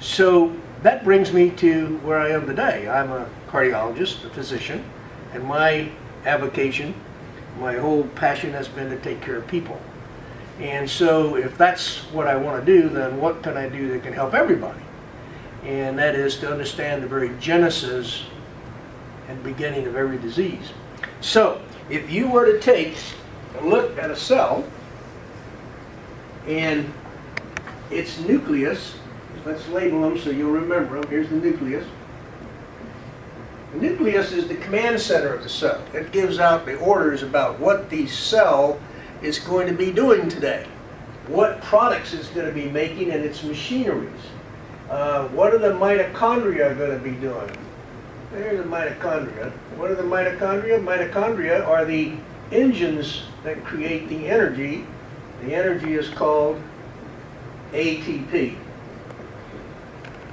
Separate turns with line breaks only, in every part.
So that brings me to where I am today. I'm a cardiologist, a physician, and my avocation, my whole passion has been to take care of people. And so if that's what I want to do, then what can I do that can help everybody? And that is to understand the very genesis and beginning of every disease. So if you were to take a look at a cell and its nucleus, let's label them so you'll remember them. Here's the nucleus. The nucleus is the command center of the cell. It gives out the orders about what the cell is going to be doing today, what products it's going to be making and its machineries. What are the mitochondria going to be doing? There's the mitochondria. What are the mitochondria? Mitochondria are the engines that create the energy. The energy is called ATP.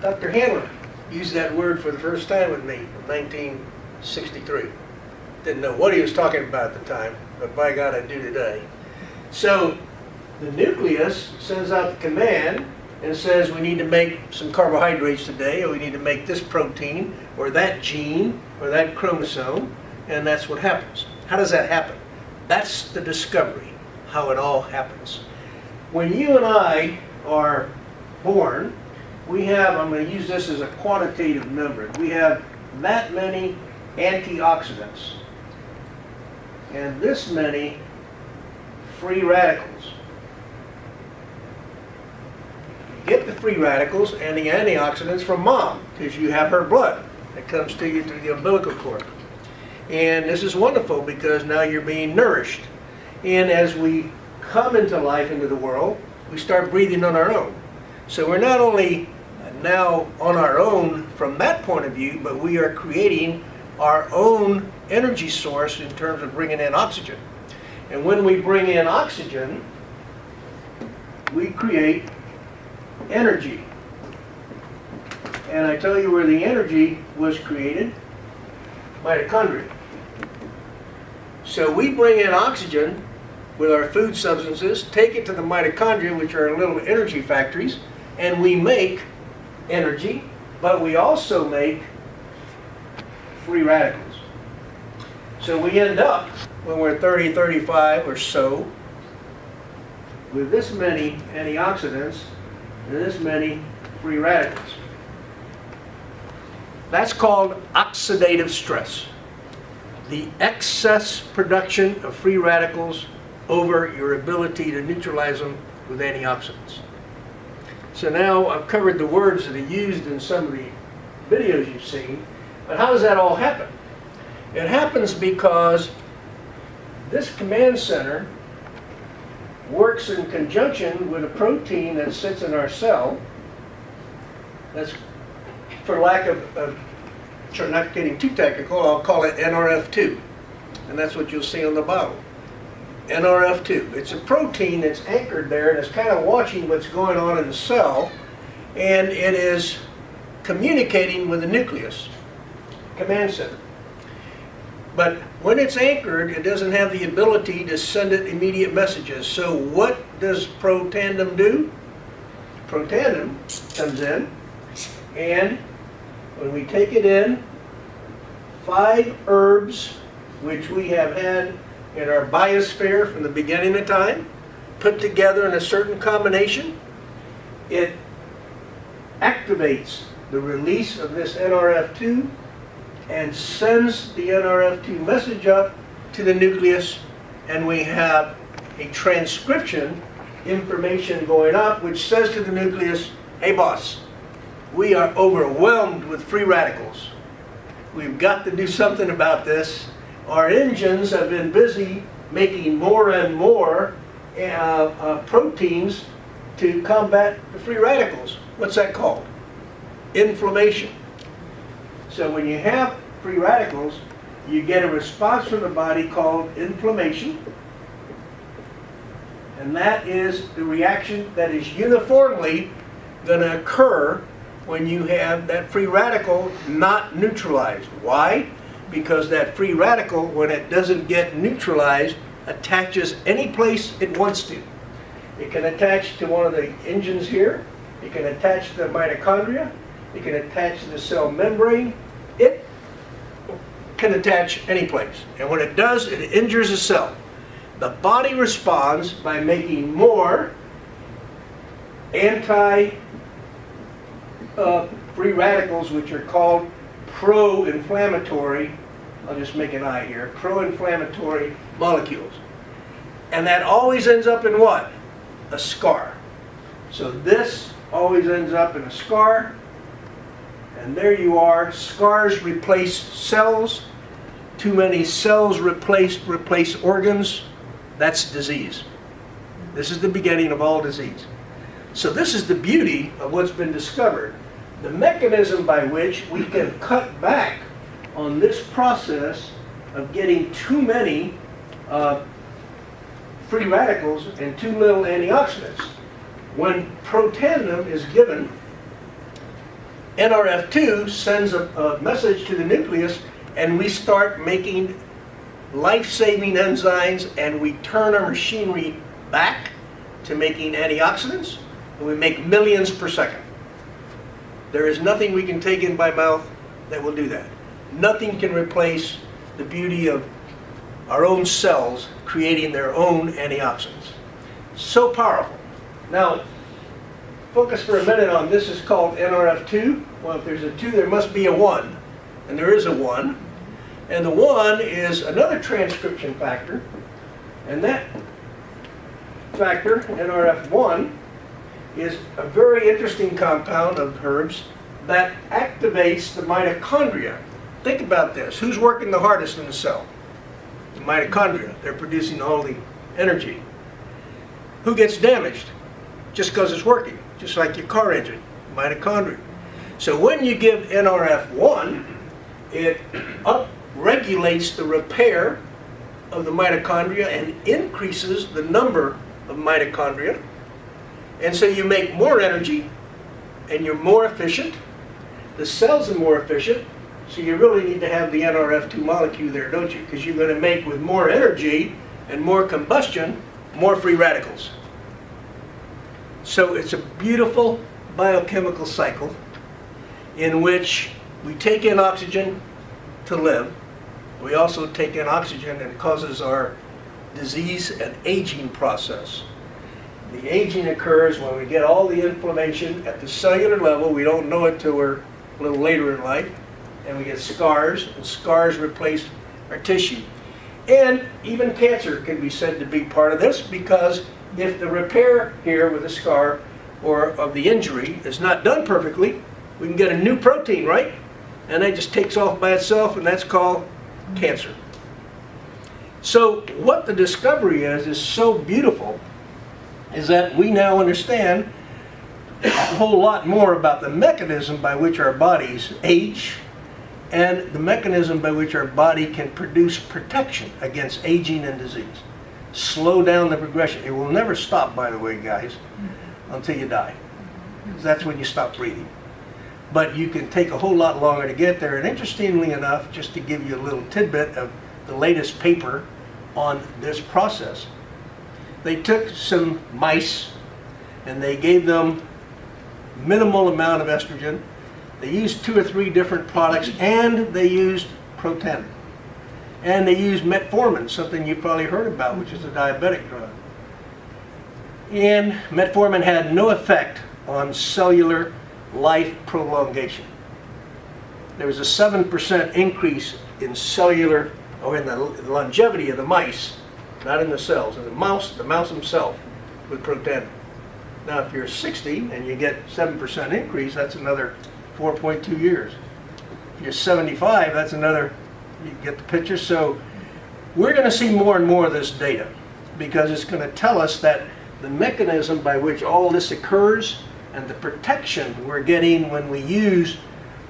Dr. Handler used that word for the first time with me in 1963. Didn't know what he was talking about at the time, but by God I do today. So the nucleus sends out the command and says we need to make some carbohydrates today, or we need to make this protein, or that gene, or that chromosome, and that's what happens. How does that happen? That's the discovery, how it all happens. When you and I are born, we have, I'm going to use this as a quantitative number, we have that many antioxidants and this many free radicals. You get the free radicals and the antioxidants from mom because you have her blood that comes to you through the umbilical cord. And this is wonderful because now you're being nourished. And as we come into life, into the world, we start breathing on our own. So we're not only now on our own from that point of view, but we are creating our own energy source in terms of bringing in oxygen. And when we bring in oxygen, we create energy. And I tell you where the energy was created, mitochondria. So we bring in oxygen with our food substances, take it to the mitochondria, which are little energy factories, and we make energy, but we also make free radicals. So we end up, when we're 30, 35 or so, with this many antioxidants and this many free radicals. That's called oxidative stress. The excess production of free radicals over your ability to neutralize them with antioxidants. So now I've covered the words that are used in some of the videos you've seen, but how does that all happen? It happens because this command center works in conjunction with a protein that sits in our cell. That's, for lack of not getting too technical, I'll call it Nrf2. And that's what you'll see on the bottle. Nrf2. It's a protein that's anchored there and it's kind of watching what's going on in the cell, and it is communicating with the nucleus, command center. But when it's anchored, it doesn't have the ability to send it immediate messages. So what does protandem do? Protandem comes in, and when we take it in, 5 herbs, which we have had in our biosphere from the beginning of time, put together in a certain combination, it activates the release of this Nrf2 and sends the Nrf2 message up to the nucleus, and we have a transcription information going up which says to the nucleus, hey boss, we are overwhelmed with free radicals. We've got to do something about this. Our engines have been busy making more and more proteins to combat the free radicals. What's that called? Inflammation. So when you have free radicals, you get a response from the body called inflammation. And that is the reaction that is uniformly going to occur when you have that free radical not neutralized. Why? Because that free radical, when it doesn't get neutralized, attaches any place it wants to. It can attach to one of the engines here. It can attach to the mitochondria. It can attach to the cell membrane. It can attach any place. And when it does, it injures a cell. The body responds by making more anti-free radicals, which are called pro-inflammatory, I'll just make an I here, pro-inflammatory molecules. And that always ends up in what? A scar. So this always ends up in a scar. And there you are. Scars replace cells. Too many cells replace organs. That's disease. This is the beginning of all disease. So this is the beauty of what's been discovered. The mechanism by which we can cut back on this process of getting too many free radicals and too little antioxidants. When protandim is given, Nrf2 sends a message to the nucleus, and we start making life-saving enzymes, and we turn our machinery back to making antioxidants, and we make millions per second. There is nothing we can take in by mouth that will do that. Nothing can replace the beauty of our own cells creating their own antioxidants. So powerful. Now, focus for a minute on this is called Nrf2. Well, if there's a 2, there must be a 1. And there is a 1. And the 1 is another transcription factor. And that factor, Nrf1, is a very interesting compound of herbs that activates the mitochondria. Think about this. Who's working the hardest in the cell? The mitochondria. They're producing all the energy. Who gets damaged? Just because it's working. Just like your car engine, mitochondria. So when you give Nrf1, it upregulates the repair of the mitochondria and increases the number of mitochondria. And so you make more energy and you're more efficient. The cells are more efficient. So you really need to have the Nrf2 molecule there, don't you? Because you're going to make, with more energy and more combustion, more free radicals. So it's a beautiful biochemical cycle in which we take in oxygen to live. We also take in oxygen, and it causes our disease and aging process. The aging occurs when we get all the inflammation at the cellular level. We don't know it till we're a little later in life. And we get scars, and scars replace our tissue. And even cancer can be said to be part of this, because if the repair here with a scar or of the injury is not done perfectly, we can get a new protein, right? And that just takes off by itself, and that's called cancer. So what the discovery is so beautiful, is that we now understand a whole lot more about the mechanism by which our bodies age, and the mechanism by which our body can produce protection against aging and disease. Slow down the progression. It will never stop, by the way, guys, until you die. Because that's when you stop breathing. But you can take a whole lot longer to get there. And interestingly enough, just to give you a little tidbit of the latest paper on this process, they took some mice and they gave them minimal amount of estrogen. They used 2 or 3 different products, and they used protandim. And they used metformin, something you probably heard about, which is a diabetic drug. And metformin had no effect on cellular life prolongation. There was a 7% increase in cellular, or in the longevity of the mice, not in the cells, in the mouse himself, with protandim. Now, if you're 60 and you get 7% increase, that's another 4.2 years. If you're 75, that's another, you get the picture. So we're going to see more and more of this data, because it's going to tell us that the mechanism by which all this occurs and the protection we're getting when we use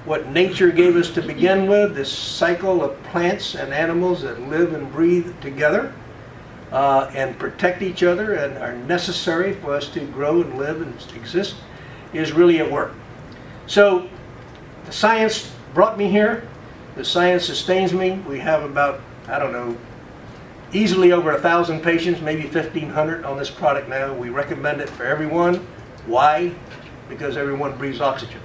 what nature gave us to begin with, this cycle of plants and animals that live and breathe together and protect each other and are necessary for us to grow and live and exist, is really at work. So the science brought me here. The science sustains me. We have about, I don't know, easily over 1,000 patients, maybe 1,500 on this product now. We recommend it for everyone. Why? because everyone breathes oxygen.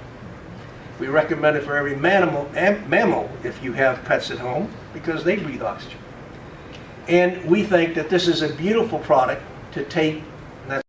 We recommend it for every mammal if you have pets at home, because they breathe oxygen. And we think that this is a beautiful product to take